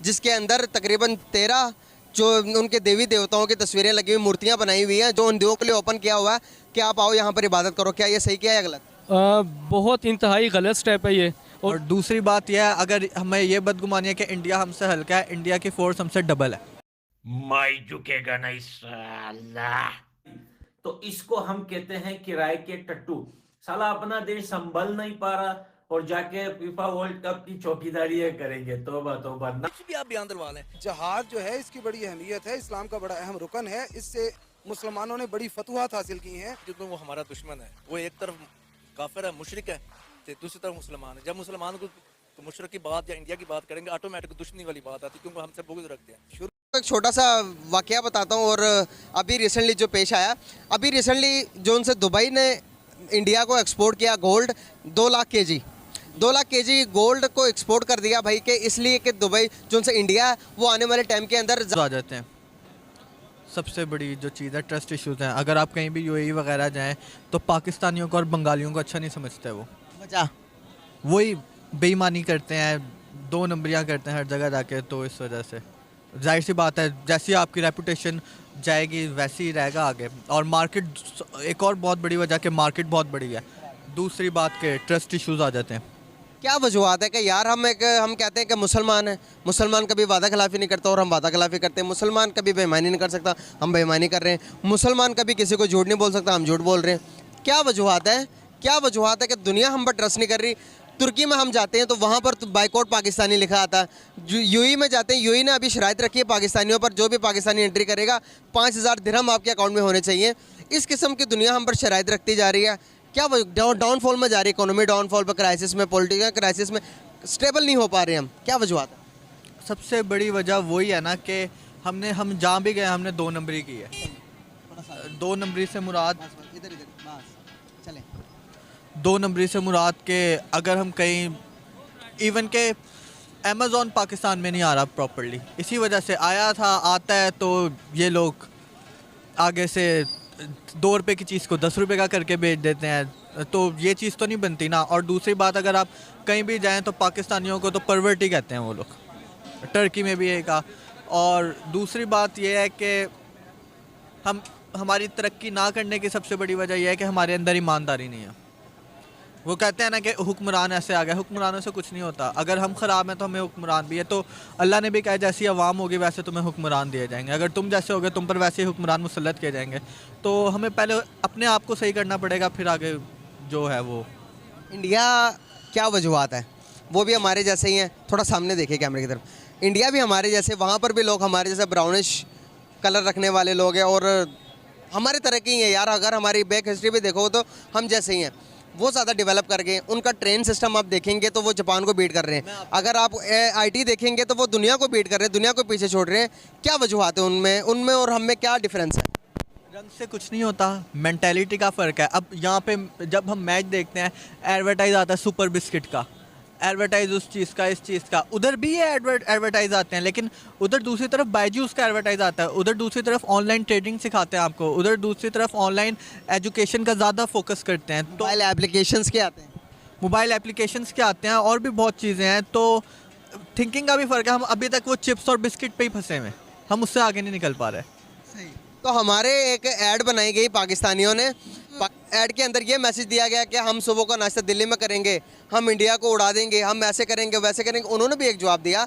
जिसके अंदर तकरीबन 13 जो उनके देवी देवताओं की तस्वीरें लगी हुई, मूर्तियाँ बनाई हुई हैं, जो उन दिनों के लिए ओपन किया हुआ है कि आप आओ यहाँ पर इबादत करो। क्या ये सही किया है या गलत? बहुत इंतहाई गलत स्टेप है ये। और दूसरी बात यह है, अगर हमें ये बदगुमानी है कि इंडिया हमसे हल्का है, इंडिया की फोर्स हमसे डबल है। माई झुकेगा नहीं साला। तो इसको हम कहते हैं किराए के टट्टू। साला अपना देश संभल नहीं पा रहा और जाके फीफा वर्ल्ड कप की चौकीदारी करेंगे। तौबा तौबा। भी आप बयान दिलवा लें। जहाज जो है इसकी बड़ी अहमियत है, इस्लाम का बड़ा अहम रुकन है, इससे मुसलमानों ने बड़ी फतुहात हासिल की हैं। क्योंकि वो हमारा दुश्मन है, वो एक तरफ काफिर है, मुशरिक है, तो दूसरी तरफ मुसलमान है। जब मुसलमान को तो मुशरिक की बात या इंडिया की बात करेंगे, ऑटोमेटिक दुश्मनी वाली बात आती है, क्योंकि हमसे बुग़्ज़ रखते हैं। एक छोटा सा वाकया बताता हूँ, और अभी रिसेंटली जो पेश आया, अभी रिसेंटली जो उनसे दुबई ने इंडिया को एक्सपोर्ट किया gold 2 lakh KG, 2 lakh KG gold को एक्सपोर्ट कर दिया भाई, के इसलिए कि दुबई जो उनसे इंडिया है वो आने वाले टाइम के अंदर आ जाते हैं। सबसे बड़ी जो चीज़ है ट्रस्ट इश्यूज़ हैं। अगर आप कहीं भी यूएई वगैरह जाएं तो पाकिस्तानियों को और बंगालियों को अच्छा नहीं समझते। वो वजह वही बेईमानी करते हैं, 2 नंबरियाँ करते हैं हर जगह जाके। तो इस वजह से जाहिर सी बात है, जैसी आपकी रेपुटेशन जाएगी वैसे ही रहेगा आगे। और मार्केट, एक और बहुत बड़ी वजह कि मार्केट बहुत बड़ी है। दूसरी बात के ट्रस्ट इश्यूज़ आ जाते हैं। क्या वजूहत है कि यार हम कहते हैं कि मुसलमान है, मुसलमान कभी वादा खिलाफ़ी नहीं करता और हम वादा खिलाफ़ी करते हैं। मुसलमान कभी बेईमानी नहीं कर सकता, हम बेईमानी कर रहे हैं। मुसलमान कभी किसी को झूठ नहीं बोल सकता, हम झूठ बोल रहे हैं। क्या वजूहत है? क्या वजूहत है कि दुनिया हम पर ट्रस्ट नहीं कर रही? तुर्की में हम जाते हैं तो वहाँ पर तो बाइकआउट पाकिस्तानी लिखा आता है। यूएई में जाते हैं, यूएई ने अभी शराइत रखी है पाकिस्तानियों पर, जो भी पाकिस्तानी एंट्री करेगा 5000 दिरहम आपके अकाउंट में होने चाहिए। इस किस्म की दुनिया हम पर शराइत रखती जा रही है। क्या डाउनफॉल में जा रही है इकोनॉमी, डाउनफॉल पर, क्राइसिस में, पॉलिटिकल क्राइसिस में स्टेबल नहीं हो पा रहे हम। क्या वजूहत है? सबसे बड़ी वजह वही है ना कि हम जहाँ भी गए हमने 2 नंबरी की है। 2 नंबरी से मुराद, चलें 2 नंबरी से मुराद के अगर हम कहीं, इवन के अमेज़ॉन पाकिस्तान में नहीं आ रहा प्रॉपर्ली, इसी वजह से आया था, आता है तो ये लोग आगे से 2 रुपये की चीज़ को 10 रुपये का करके बेच देते हैं। तो ये चीज़ तो नहीं बनती ना। और दूसरी बात, अगर आप कहीं भी जाएं तो पाकिस्तानियों को तो परवर्टी कहते हैं वो लोग, टर्की में भी एक। और दूसरी बात यह है कि हमारी तरक्की ना करने की सबसे बड़ी वजह यह है कि हमारे अंदर ईमानदारी नहीं है। वो कहते हैं ना कि हुक्मरान ऐसे आ गए, हुक्मरानों से कुछ नहीं होता। अगर हम ख़राब हैं तो हमें हुक्मरान भी है। तो अल्लाह ने भी कहा जैसी आवाम होगी वैसे तुम्हें हुक्मरान दिए जाएंगे, अगर तुम जैसे होगे तुम पर वैसे ही हुक्मरान मुसल्लत किए जाएंगे। तो हमें पहले अपने आप को सही करना पड़ेगा, फिर आगे जो है वो। इंडिया क्या वजूहत है? वो भी हमारे जैसे ही हैं। थोड़ा सामने देखिए कैमरे की तरफ। इंडिया भी हमारे जैसे, वहाँ पर भी लोग हमारे जैसे ब्राउनिश कलर रखने वाले लोग हैं और हमारे तरह के ही हैं यार। अगर हमारी बैक हिस्ट्री भी देखो तो हम जैसे ही हैं। वो ज़्यादा डेवलप कर गए, उनका ट्रेन सिस्टम आप देखेंगे तो वो जापान को बीट कर रहे हैं। अगर आप आईटी देखेंगे तो वो दुनिया को बीट कर रहे हैं, दुनिया को पीछे छोड़ रहे हैं। क्या वजूहत है उनमें और हम में क्या डिफरेंस है? रंग से कुछ नहीं होता, मेंटालिटी का फ़र्क है। अब यहाँ पे जब हम मैच देखते हैं, एडवर्टाइज आता है सुपर बिस्किट का, एडवर्टाइज उस चीज़ का, इस चीज़ का। उधर भी ये एडवर्टाइज आते हैं, लेकिन उधर दूसरी तरफ बायजूस का एडवर्टाइज आता है, उधर दूसरी तरफ ऑनलाइन ट्रेडिंग सिखाते हैं आपको, उधर दूसरी तरफ ऑनलाइन एजुकेशन का ज़्यादा फोकस करते हैं। तो मोबाइल एप्लीकेशंस के आते हैं, मोबाइल एप्लीकेशंस के आते हैं और भी बहुत चीज़ें हैं। तो थिंकिंग का भी फ़र्क है। हम अभी तक वो चिप्स और बिस्किट पे ही फंसे हुए हैं, हम उससे आगे नहीं निकल पा रहे। तो हमारे एक ऐड बनाई गई पाकिस्तानियों ने, ऐड के अंदर ये मैसेज दिया गया कि हम सुबह का नाश्ता दिल्ली में करेंगे, हम इंडिया को उड़ा देंगे, हम ऐसे करेंगे वैसे करेंगे। उन्होंने भी एक जवाब दिया,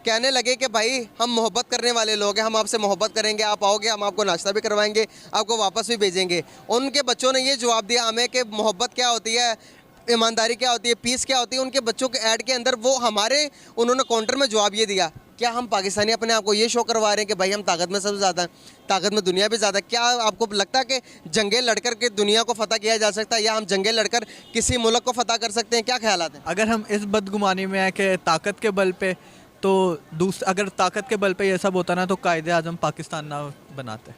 कहने लगे कि भाई हम मोहब्बत करने वाले लोग हैं, हम आपसे मोहब्बत करेंगे, आप आओगे हम आपको नाश्ता भी करवाएंगे, आपको वापस भी भेजेंगे। उनके बच्चों ने ये जवाब दिया हमें कि मोहब्बत क्या होती है, ईमानदारी क्या होती है, पीस क्या होती है। उनके बच्चों के ऐड के अंदर वो हमारे, उन्होंने काउंटर में जवाब ये दिया, क्या हम पाकिस्तानी अपने आप को ये शो करवा रहे हैं कि भाई हम ताकत में सबसे ज़्यादा हैं, ताकत में दुनिया भी ज़्यादा। क्या आपको लगता है कि जंगें लड़कर के दुनिया को फतह किया जा सकता है, या हम जंगें लड़कर किसी मुल्क को फतह कर सकते हैं? क्या ख्यालात हैं? अगर हम इस बदगुमानी में है कि ताकत के बल पे, तो अगर ताकत के बल पे ये सब होता ना तो कायदे आज़म पाकिस्तान ना बनाते।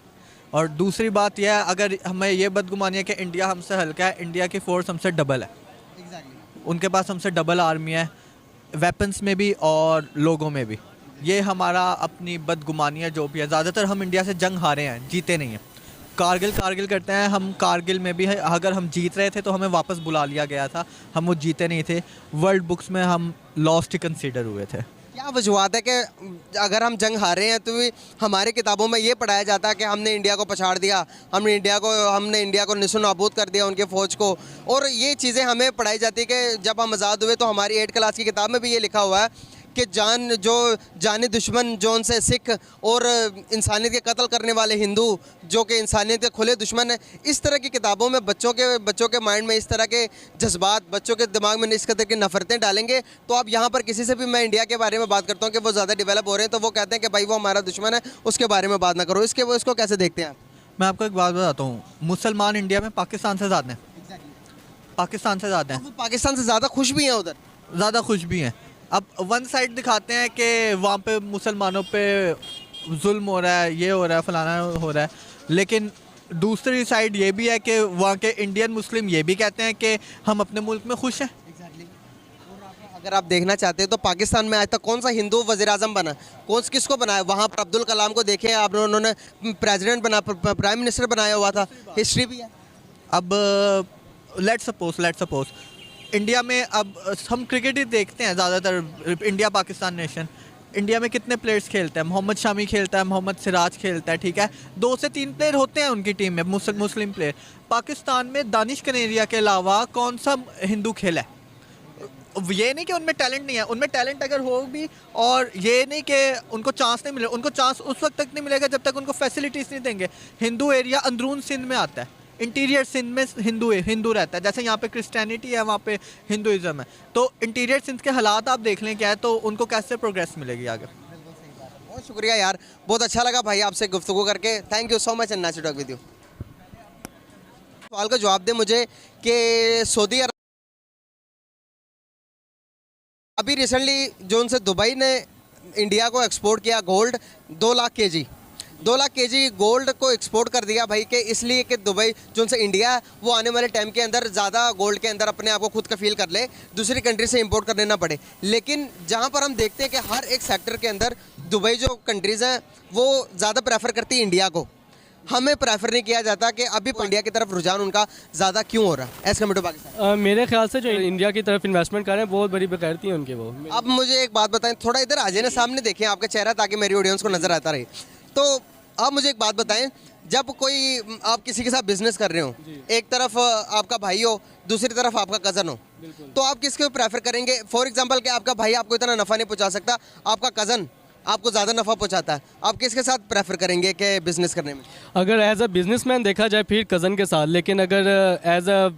और दूसरी बात यह है, अगर हमें ये बदगुमानी है कि इंडिया हमसे हल्का है, इंडिया की फ़ोर्स हमसे डबल है। उनके पास हमसे डबल आर्मी है, वेपन्स में भी और लोगों में भी। ये हमारा अपनी बदगुमानी है जो भी है। ज़्यादातर हम इंडिया से जंग हारे हैं, जीते नहीं हैं। कारगिल करते हैं हम, कारगिल में भी है, अगर हम जीत रहे थे तो हमें वापस बुला लिया गया था, हम वो जीते नहीं थे। वर्ल्ड बुक्स में हम लॉस्ट ही कंसीडर हुए थे। क्या वजूहत है कि अगर हम जंग हारे हैं तो भी हमारे किताबों में ये पढ़ाया जाता है कि हमने इंडिया को पछाड़ दिया, हमने इंडिया को निस्व नाबूद कर दिया उनके फ़ौज को, और ये चीज़ें हमें पढ़ाई जाती है कि जब हम आज़ाद हुए तो हमारी 8 क्लास की किताब में भी ये लिखा हुआ है कि जानी दुश्मन जो उनसे सिख और इंसानियत के कत्ल करने वाले हिंदू जो कि इंसानियत के खुले दुश्मन है। इस तरह की किताबों में बच्चों के माइंड में इस तरह के जज्बात, बच्चों के दिमाग में इस कदर की नफरतें डालेंगे तो आप यहाँ पर किसी से भी, मैं इंडिया के बारे में बात करता हूँ कि वो ज़्यादा डेवलप हो रहे हैं तो वो कहते हैं कि भाई वो हमारा दुश्मन है, उसके बारे में बात ना करो। इसको कैसे देखते हैं आप? मैं आपको एक बात बताता हूँ, मुसलमान इंडिया में पाकिस्तान से ज़्यादा हैं, पाकिस्तान से ज़्यादा हैं, वो पाकिस्तान से ज़्यादा खुश भी हैं उधर, ज़्यादा खुश भी हैं। अब वन साइड दिखाते हैं कि वहाँ पे मुसलमानों पे जुल्म हो रहा है, ये हो रहा है, फलाना हो रहा है, लेकिन दूसरी साइड ये भी है कि वहाँ के इंडियन मुस्लिम ये भी कहते हैं कि हम अपने मुल्क में खुश हैं। अगर आप देखना चाहते हैं तो पाकिस्तान में आज तक कौन सा हिंदू वज़ीर आज़म बना, किसको बनाया? वहाँ पर अब्दुल कलाम को देखें आप, उन्होंने प्रेसिडेंट बना, प्राइम मिनिस्टर बनाया हुआ था, हिस्ट्री भी है। अब लेट्स सपोज इंडिया में अब हम क्रिकेट ही देखते हैं ज़्यादातर, इंडिया पाकिस्तान नेशन, इंडिया में कितने प्लेयर्स खेलते हैं? मोहम्मद शामी खेलता है, मोहम्मद सिराज खेलता है, ठीक है, 2 से 3 प्लेयर होते हैं उनकी टीम में मुस्लिम प्लेयर। पाकिस्तान में दानिश कनेरिया के अलावा कौन सा हिंदू खेला है? ये नहीं कि उनमें टैलेंट नहीं है, उनमें टैलेंट अगर हो भी, और ये नहीं कि उनको चांस नहीं मिले, उनको चांस उस वक्त तक नहीं मिलेगा जब तक उनको फैसिलिटीज़ नहीं देंगे। हिंदू एरिया अंदरून सिंध में आता है, इंटीरियर सिंध में हिंदू रहता है, जैसे यहाँ पे क्रिश्चियनिटी है वहाँ पे हिंदुइज्म है, तो इंटीरियर सिंध के हालात आप देख लें क्या है, तो उनको कैसे प्रोग्रेस मिलेगी आगे। बहुत शुक्रिया यार, बहुत अच्छा लगा भाई आपसे गुफ्तगू करके, thank you so much and nice to talk with you. सवाल का जवाब दे मुझे कि सऊदी अरब अभी रिसेंटली जो उनसे दुबई ने इंडिया को एक्सपोर्ट किया गोल्ड 2 लाख केजी गोल्ड को एक्सपोर्ट कर दिया भाई, कि इसलिए कि दुबई जो उनसे इंडिया है वो आने वाले टाइम के अंदर ज़्यादा गोल्ड के अंदर अपने आप को खुद कफील कर ले, दूसरी कंट्री से इंपोर्ट करने ना पड़े। लेकिन जहाँ पर हम देखते हैं कि हर एक सेक्टर के अंदर दुबई जो कंट्रीज़ हैं वो ज़्यादा प्रेफर करती है इंडिया को, हमें प्रेफर नहीं किया जाता कि अभी इंडिया की तरफ रुझान उनका ज़्यादा क्यों हो रहा है एज़ कम्पेयर टू पाकिस्तान? मेरे ख्याल से जो इंडिया की तरफ इन्वेस्टमेंट कर रहे हैं बहुत बड़ी बेकायदती है उनकी वो। अब मुझे एक बात बताएं, थोड़ा इधर आ जाए ना, सामने देखें आपका चेहरा ताकि मेरी ऑडियंस को नज़र आता रहे। तो आप मुझे एक बात बताएं, जब कोई आप किसी के साथ बिजनेस कर रहे हो, एक तरफ आपका भाई हो, दूसरी तरफ आपका कज़न हो, तो आप किसको प्रेफर करेंगे? फॉर एग्जांपल कि आपका भाई आपको इतना नफ़ा नहीं पहुंचा सकता, आपका कज़न आपको ज़्यादा नफ़ा पहुंचाता है, आप किसके साथ प्रेफर करेंगे कि बिज़नेस करने में? अगर एज अ बिजनेसमैन देखा जाए फिर कज़न के साथ, लेकिन अगर एज अ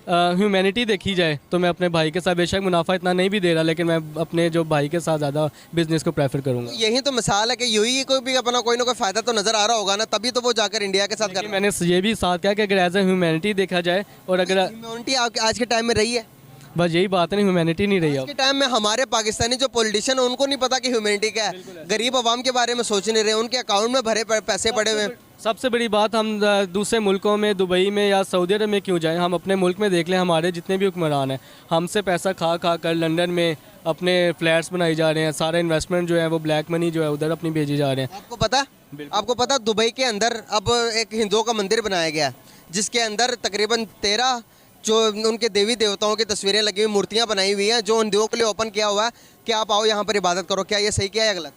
ह्यूमैनिटी देखी जाए तो मैं अपने भाई के साथ, बेशक मुनाफा इतना नहीं भी दे रहा, लेकिन मैं अपने जो भाई के साथ ज़्यादा बिजनेस को प्रेफर करूँगा। यही तो मिसाल है कि यूएई को भी अपना कोई ना कोई फ़ायदा तो नज़र आ रहा होगा ना, तभी तो वो जाकर इंडिया के साथ कर रहा है। मैंने ये भी साथ कहा कि अगर एज अ ह्यूमैनिटी देखा जाए, और अगर ह्यूमैनिटी आज के टाइम में रही है, बस यही बात है ना, ह्यूमैनिटी नहीं रही आज अब। के टाइम में हमारे पाकिस्तानी जो पॉलिटिशियन है उनको नहीं पता कि ह्यूमैनिटी क्या है, गरीब आवाम के बारे में सोच नहीं रहे, उनके अकाउंट में भरे पैसे पड़े हुए हैं। सबसे बड़ी बात, हम दूसरे मुल्कों में, दुबई में या सऊदी अरब में क्यों जाएं? हम अपने मुल्क में देख लें, हमारे जितने भी हुक्मरान हैं हमसे पैसा खा कर लंदन में अपने फ्लैट्स बनाए जा रहे हैं, सारा इन्वेस्टमेंट जो है वो ब्लैक मनी जो है उधर अपनी भेजी जा रहे हैं। आपको पता दुबई के अंदर अब एक हिंदुओं का मंदिर बनाया गया जिसके अंदर तकरीबन 13 जो उनके देवी देवताओं की तस्वीरें लगी हुई, मूर्तियां बनाई हुई हैं, जो हिंदुओं के लिए ओपन किया हुआ है कि आप आओ यहाँ पर इबादत करो। क्या ये सही किया है या गलत?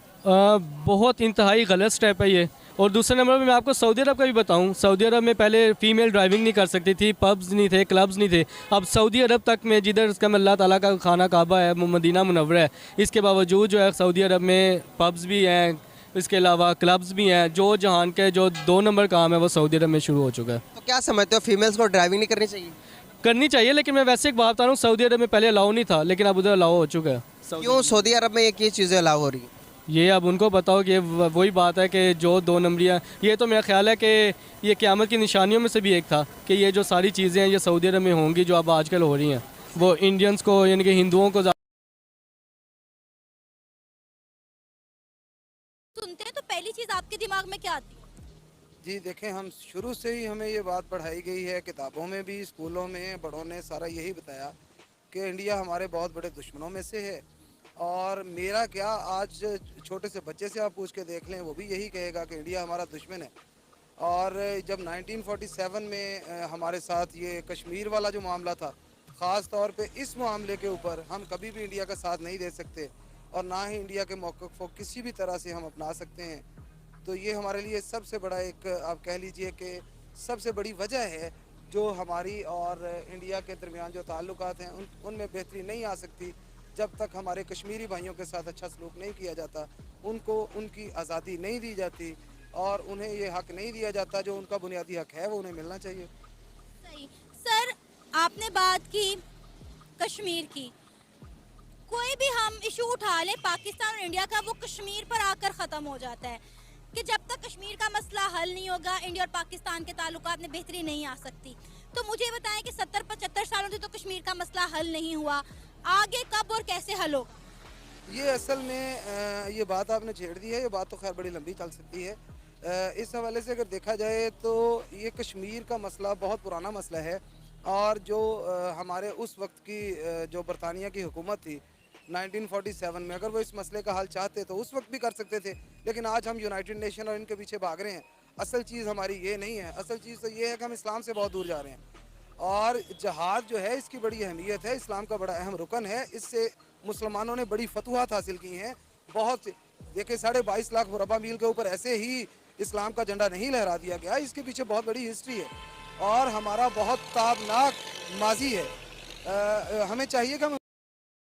बहुत इंतहाई गलत स्टेप है ये। और दूसरे नंबर पे मैं आपको सऊदी अरब का भी बताऊं, सऊदी अरब में पहले फ़ीमेल ड्राइविंग नहीं कर सकती थी, पब्स नहीं थे, क्लब्स नहीं थे। अब सऊदी अरब तक में, जिधर इसका अल्लाह ताला का खाना काबा है, मदीना मुनव्वरा है, इसके बावजूद जो है सऊदी अरब में पब्स भी हैं, इसके अलावा क्लब्स भी हैं। जो जहान के जो 2 नंबर काम है वो सऊदी अरब में शुरू हो चुका है। तो क्या समझते हो, फीमेल्स को ड्राइविंग नहीं करनी चाहिए? करनी चाहिए, लेकिन मैं वैसे एक बात बता रहा हूँ, सऊदी अरब में पहले अलाउ नहीं था, लेकिन अब उधर अलाउ हो चुका है। क्यों सऊदी अरब में ये चीज़ें अलाउ हो रही है? ये अब उनको बताओ कि वही बात है कि जो 2 नंबरियाँ, ये तो मेरा ख्याल है कि ये क़यामत की निशानियों में से भी एक था कि ये जो सारी चीज़ें हैं ये सऊदी अरब में होंगी जो अब आजकल हो रही हैं, वो इंडियंस को यानी कि हिंदुओं को सुनते हैं तो पहली चीज़ आपके दिमाग में क्या आती है? जी देखें, हम शुरू से ही हमें ये बात पढ़ाई गई है, किताबों में भी, स्कूलों में बड़ों ने सारा यही बताया कि इंडिया हमारे बहुत बड़े दुश्मनों में से है। और मेरा क्या, आज छोटे से बच्चे से आप पूछ के देख लें, वो भी यही कहेगा कि इंडिया हमारा दुश्मन है। और जब 1947 में हमारे साथ ये कश्मीर वाला जो मामला था, ख़ास तौर पे इस मामले के ऊपर हम कभी भी इंडिया का साथ नहीं दे सकते, और ना ही इंडिया के मौक़िफ़ को किसी भी तरह से हम अपना सकते हैं। तो ये हमारे लिए सबसे बड़ा एक आप कह लीजिए कि सबसे बड़ी वजह है जो हमारी और इंडिया के दरमियान जो ताल्लुकात हैं उनमें बेहतरी नहीं आ सकती जब तक हमारे कश्मीरी भाइयों के साथ अच्छा सलूक नहीं किया जाता, उनको उनकी आज़ादी नहीं दी जाती और उन्हें ये हक़ नहीं दिया जाता जो उनका बुनियादी हक़ है, वो उन्हें मिलना चाहिए। सही। सर, आपने बात की कश्मीर की, कोई भी हम इशू उठा लें पाकिस्तान और इंडिया का, वो कश्मीर पर आकर ख़त्म हो जाता है कि जब तक कश्मीर का मसला हल नहीं होगा इंडिया और पाकिस्तान के ताल्लुकात में बेहतरी नहीं आ सकती। तो मुझे बताएं कि 70-75 सालों से तो कश्मीर का मसला हल नहीं हुआ, आगे कब और कैसे हल हो? ये असल में ये बात आपने छेड़ दी है, ये बात तो खैर बड़ी लंबी चल सकती है। इस हवाले से अगर देखा जाए तो ये कश्मीर का मसला बहुत पुराना मसला है और जो हमारे उस वक्त की जो बरतानिया की हुकूमत थी 1947 में, अगर वो इस मसले का हल चाहते तो उस वक्त भी कर सकते थे, लेकिन आज हम यूनाइटेड नेशन और इनके पीछे भाग रहे हैं। असल चीज़ हमारी ये नहीं है, असल चीज़ तो ये है कि हम इस्लाम से बहुत दूर जा रहे हैं और जहाद जो है इसकी बड़ी अहमियत है, इस्लाम का बड़ा अहम रुकन है। इससे मुसलमानों ने बड़ी फतूहात हासिल की हैं। बहुत देखिए 22.5 लाख मुरबा मील के ऊपर ऐसे ही इस्लाम का झंडा नहीं लहरा दिया गया, इसके पीछे बहुत बड़ी हिस्ट्री है और हमारा बहुत ताबनाक माजी है। हमें चाहिए कि हम